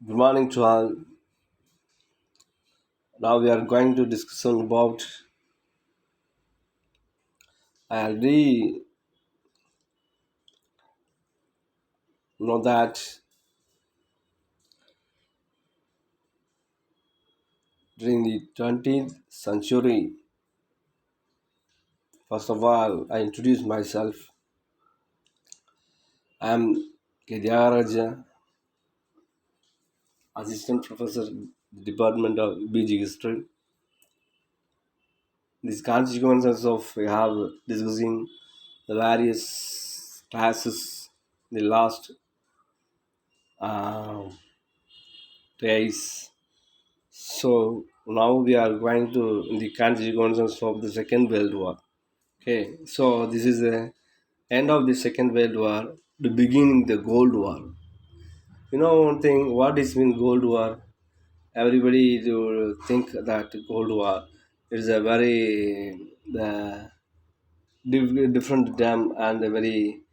Good morning to all. Now we are going to discuss about. I already know that during the 20th century, first of all, I introduce myself. I am Thiyagaraj, Assistant Professor, Department of BG History. These consequences of we have discussing the various classes, the last uh, days. So now we are going to the consequences of the Second World War. Okay, so this is the end of the Second World War, the beginning the Cold War. You know one thing, what is mean Cold War? Everybody will think that Cold War is a very different dam and a very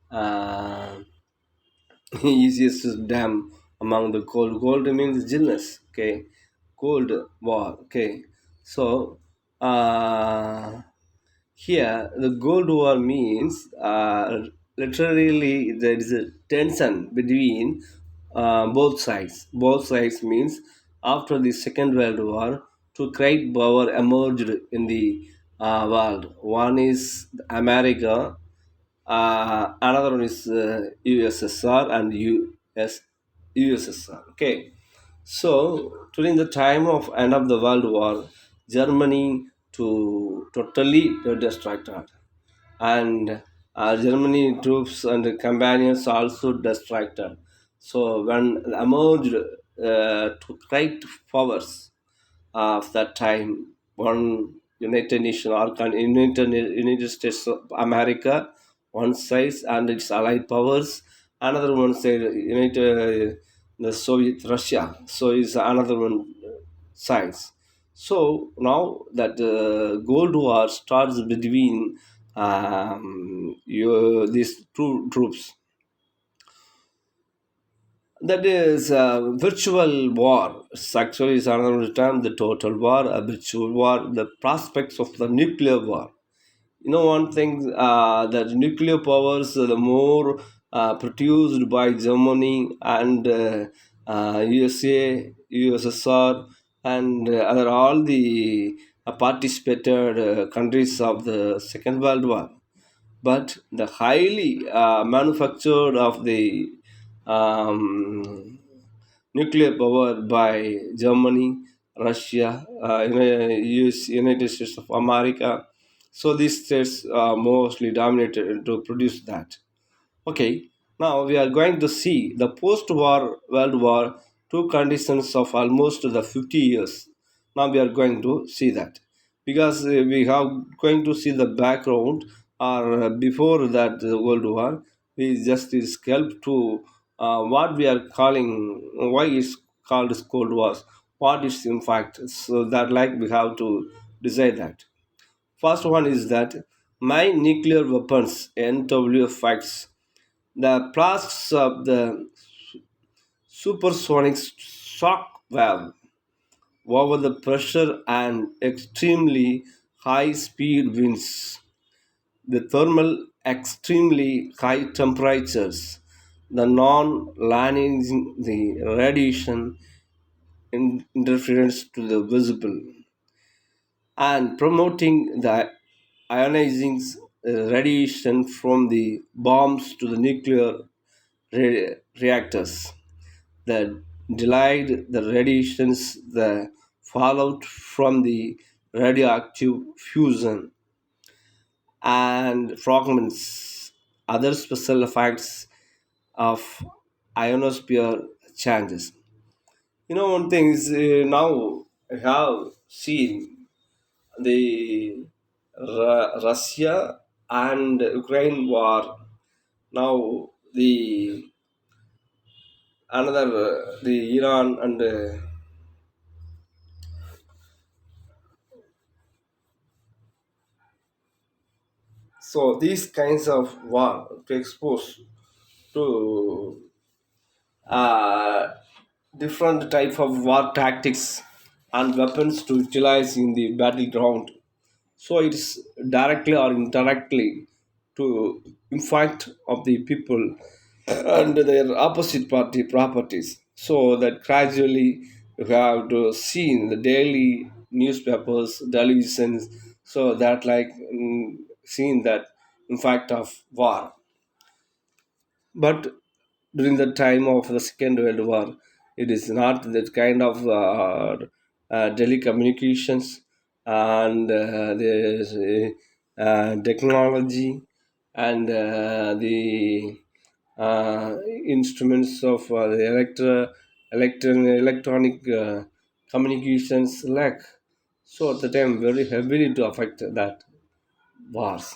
uh, easiest dam among the cold. Cold means illness. Okay, Cold War. Okay, so uh, here the Cold War means literally there is a tension between both sides. Both sides means after the Second World War, two great power emerged in the world. One is America, another one is USSR and USSR. Okay, so during the time of end of the World War, Germany to totally distracted, and Germany troops and companions also distracted. So when emerged two great powers of that time. One United Nation United States of America, one side and its allied powers. Another one side United the Soviet Russia. So is another one sides. So now that Cold War starts between these two troops, that is virtual war. Actually, is another term. The total war, a virtual war, the prospects of the nuclear war. You know, one thing that nuclear powers, the more produced by Germany and USA, USSR, and other all the participated countries of the Second World War, but the highly manufactured of the um, nuclear power by Germany, Russia, US, United States of America. So these states mostly dominated to produce that. Okay, now we are going to see the post-war World War two conditions of almost the 50 years. Now we are going to see that because we have going to see the background or before that World War. We just is help to what we are calling why it's called as Cold Wars. What is in fact so that like we have to decide that. First one is that my nuclear weapons NW facts the blasts of the supersonic shock wave over the pressure and extremely high speed winds, the thermal extremely high temperatures, the non-landing the radiation interference to the visible, and promoting the ionizing radiation from the bombs to the nuclear reactors that delayed the radiations, the fallout from the radioactive fusion and fragments, other special effects of ionosphere changes. You know, one thing is now I have seen the Russia and Ukraine war. Now the another the Iran and so these kinds of war to expose to uh, different type of war tactics and weapons to utilize in the battleground. So it's directly or indirectly to impact of the people and their opposite party properties. So that gradually you have to see in the daily newspapers, televisions, so that like seeing that impact of war. But during the time of the Second World War, it is not that kind of telecommunications and the technology and the instruments of the electronic communications lack. So at the time, very heavily to affect that wars.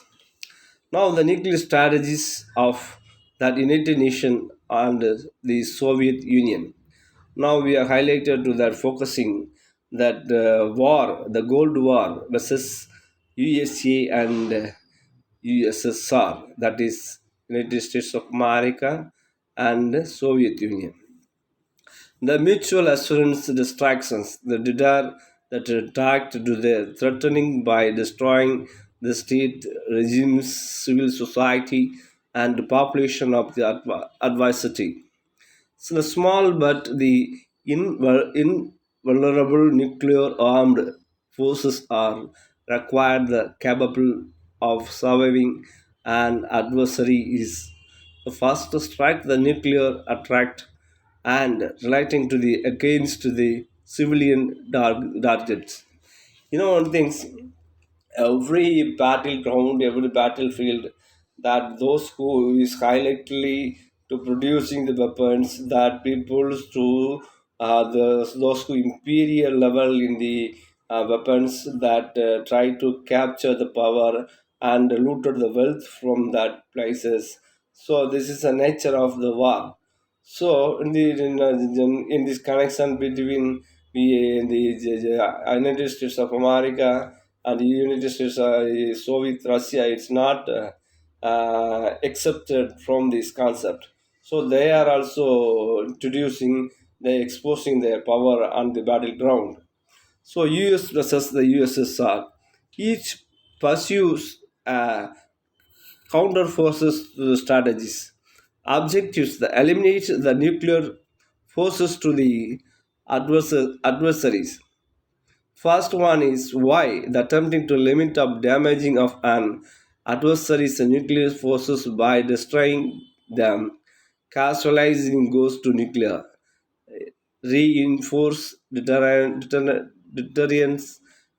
Now, the nuclear strategies of that United Nations and the Soviet Union. Now we are highlighted to that focusing that war, the Cold War versus USA and USSR, that is United States of America and Soviet Union. The mutual assurance distractions, the deter that attacked to the threatening by destroying the state regimes, civil society, and the population of the adversity. So the small but the invulnerable nuclear armed forces are required the capable of surviving an adversary is the first to strike the nuclear attract and relating to the against the civilian targets. One thing, every battleground, every battlefield, that those who is highly to producing the weapons, that people to those who imperial level in the weapons that try to capture the power and looted the wealth from that places. So this is the nature of the war. So in this connection between the United States of America and the United States, Soviet Russia, it's not accepted from this concept. So they are also introducing, they exposing their power on the battleground. So US versus the USSR, each pursues counter forces to the strategies. Objectives: the eliminate the nuclear forces to the adversaries. First one is why the attempting to limit up damaging of an adversary's nuclear forces by destroying them. Casualizing goes to nuclear. Reinforce deterrence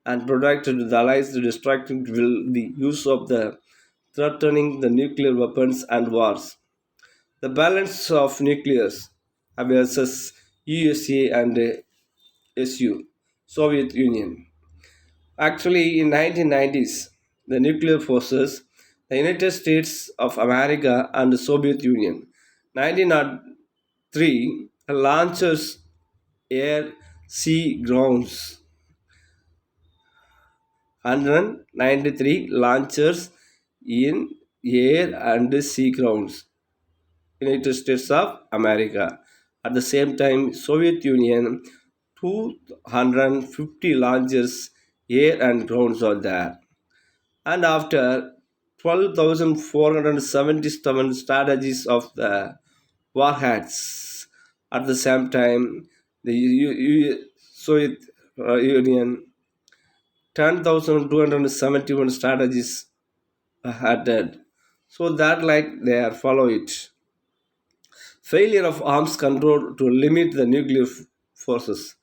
and protect the allies. The destructive will the use of the threatening the nuclear weapons and wars. The balance of nuclears versus USA and SU, Soviet Union. Actually, in 1990s, the nuclear forces, the United States of America and the Soviet Union. 1903 launches air, sea, grounds. 193 launchers in air and sea grounds. United States of America. At the same time, Soviet Union 250 launchers air and grounds are there. And after 12,477 strategies of the warheads, at the same time, the Soviet Union 10,271 strategies had that. So that like they are follow it. Failure of arms control to limit the nuclear forces.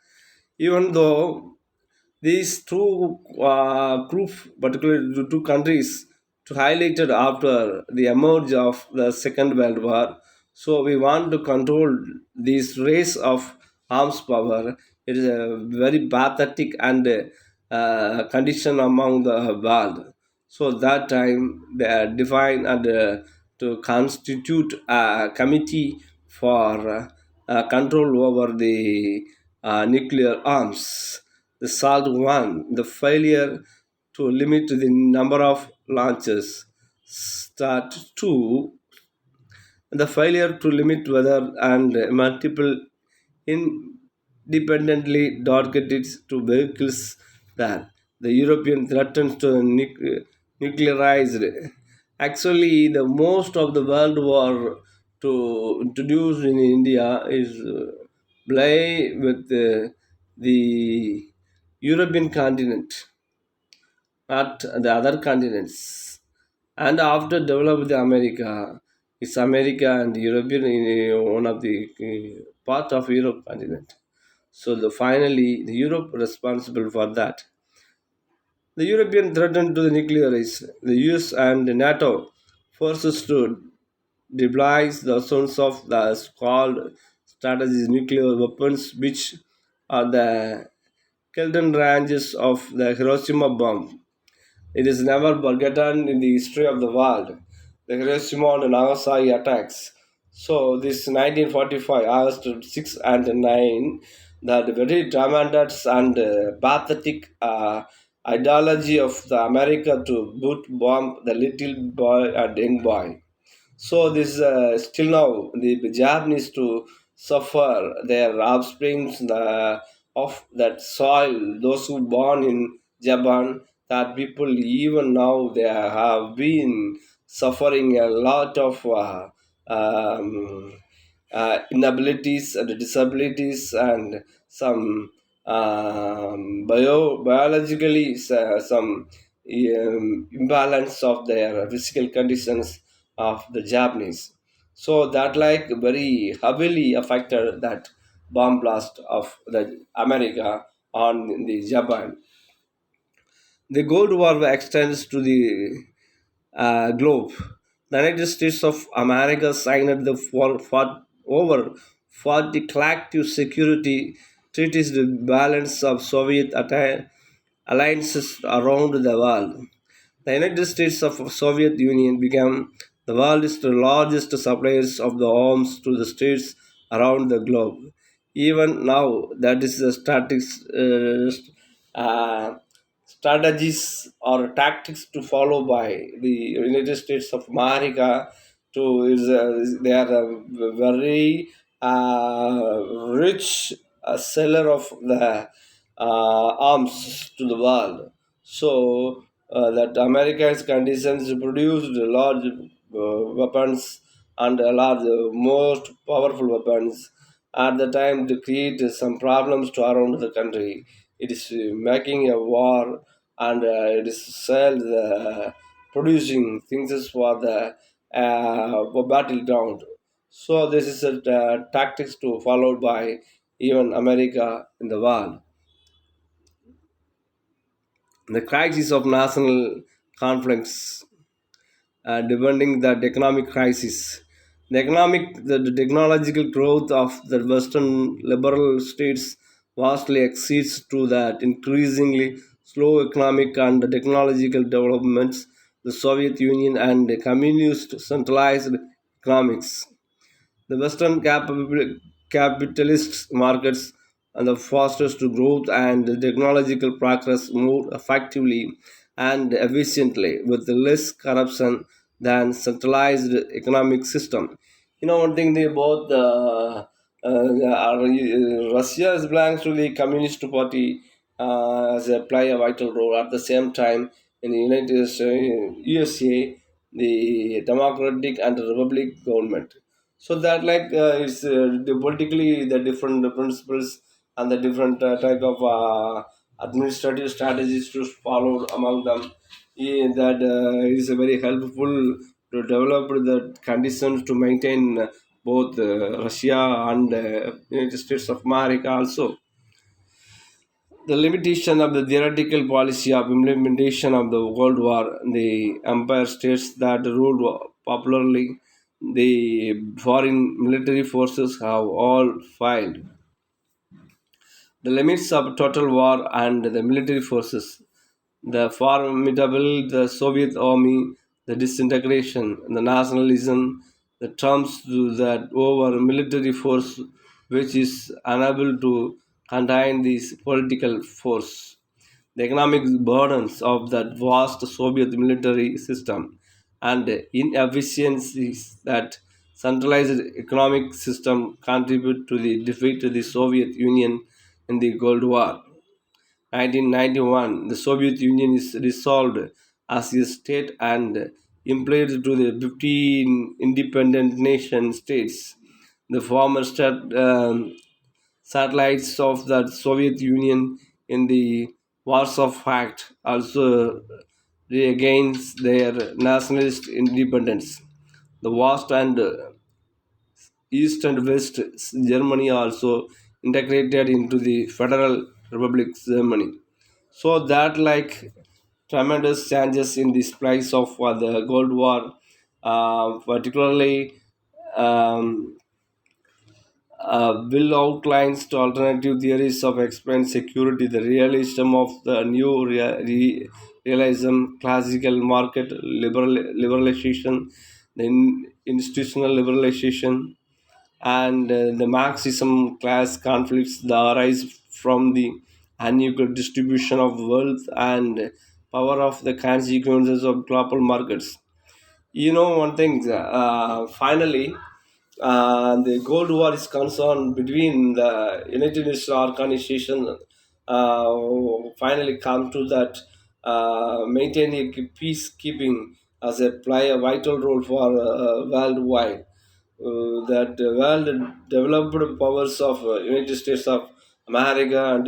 Even though these two group, particularly the two countries, to highlighted after the emerge of the Second World War. So we want to control this race of arms power. It is a very pathetic and condition among the world. So that time they are defined and to constitute a committee for control over the nuclear arms. The SALT 1, the failure to limit the number of launches. Start 2, the failure to limit weather and multiple independently targeted to vehicles there. The European threatens to nuclearized. Actually, the most of the World War to introduce in India is play with the European continent, not the other continents. And after developed the America, it's America and European one of the part of Europe continent. So finally the Europe responsible for that. The European threatened to the nuclearize the US and the NATO forces to devise the sons of the called strategies nuclear weapons, which are the Kelton ranges of the Hiroshima bomb. It is never forgotten in the history of the world. The Hiroshima and Nagasaki attacks. So this 1945, August 6 and 9, that very tremendous and pathetic ideology of the America to boot bomb the little boy and young boy. So this still now the Japanese to suffer their offsprings of that soil. Those who born in Japan, that people even now they have been suffering a lot of inabilities and disabilities and some biologically some imbalance of their physical conditions of the Japanese. So that like very heavily affected that bomb blast of the America on the Japan. The Cold War extends to the globe. The United States of America signed the over 40 collective security treaties to balance of Soviet alliances around the world. The United States of Soviet Union became the world's largest suppliers of the arms to the states around the globe. Even now, that is the strategies or tactics to follow by the United States of America. To they are a very rich seller of the arms to the world. So that America's conditions produced large weapons and a large, most powerful weapons at the time to create some problems to around the country. It is making a war and it is sell producing things for the battleground. So this is a tactics to followed by even America in the world. The crisis of national conflicts, depending that economic crisis. The technological growth of the Western liberal states vastly exceeds to that increasingly slow economic and technological developments, the Soviet Union and the communist centralized economics. The Western capitalist markets and the fastest to growth and technological progress more effectively and efficiently with less corruption than centralized economic system. You know one thing about Russia is belongs to the Communist Party as a play a vital role. At the same time, in the United States, USA, the Democratic and Republic government. So that like it's politically the different principles and the different type of administrative strategies to follow among them. That is very helpful to develop the conditions to maintain both Russia and United States of America also. The limitation of the theoretical policy of implementation of the World War, the empire states that ruled popularly, the foreign military forces have all failed. The limits of total war and the military forces, the formidable the Soviet army, the disintegration, the nationalism, the terms to that over military force which is unable to contain this political force. The economic burdens of that vast Soviet military system and inefficiencies that centralized economic system contributed to the defeat of the Soviet Union in the Cold War. 1991, the Soviet Union is dissolved as a state and imploded to the 15 independent nation states. The former satellites of the Soviet Union in the Warsaw Pact also regained their nationalist independence. The West and East and West Germany also integrated into the Federal Republic Germany. So that like tremendous changes in this place of the Cold War, particularly um, Bill outlines to alternative theories of explain security, the realism of the new realism, classical market liberalization, the institutional liberalization, and the Marxism class conflicts that arise from the unequal distribution of wealth and power of the consequences of global markets. You know one thing, finally, the Cold War is concerned between the United Nations organization finally come to that maintaining peacekeeping as a play a vital role for worldwide. That world developed powers of United States of America and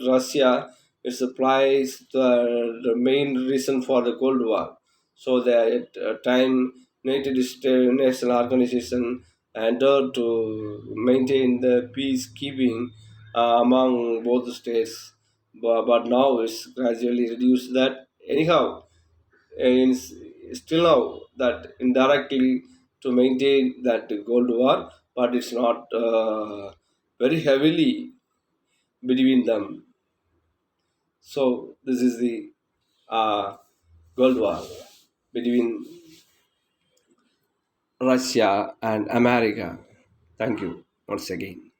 Russia, it supplies the main reason for the Cold War. So that time United States National Organization entered to maintain the peacekeeping among both the states, but now it's gradually reduced that anyhow in, still now that indirectly to maintain that Cold War, but it's not very heavily between them. So this is the uh, Cold War between Russia and America. Thank you once again.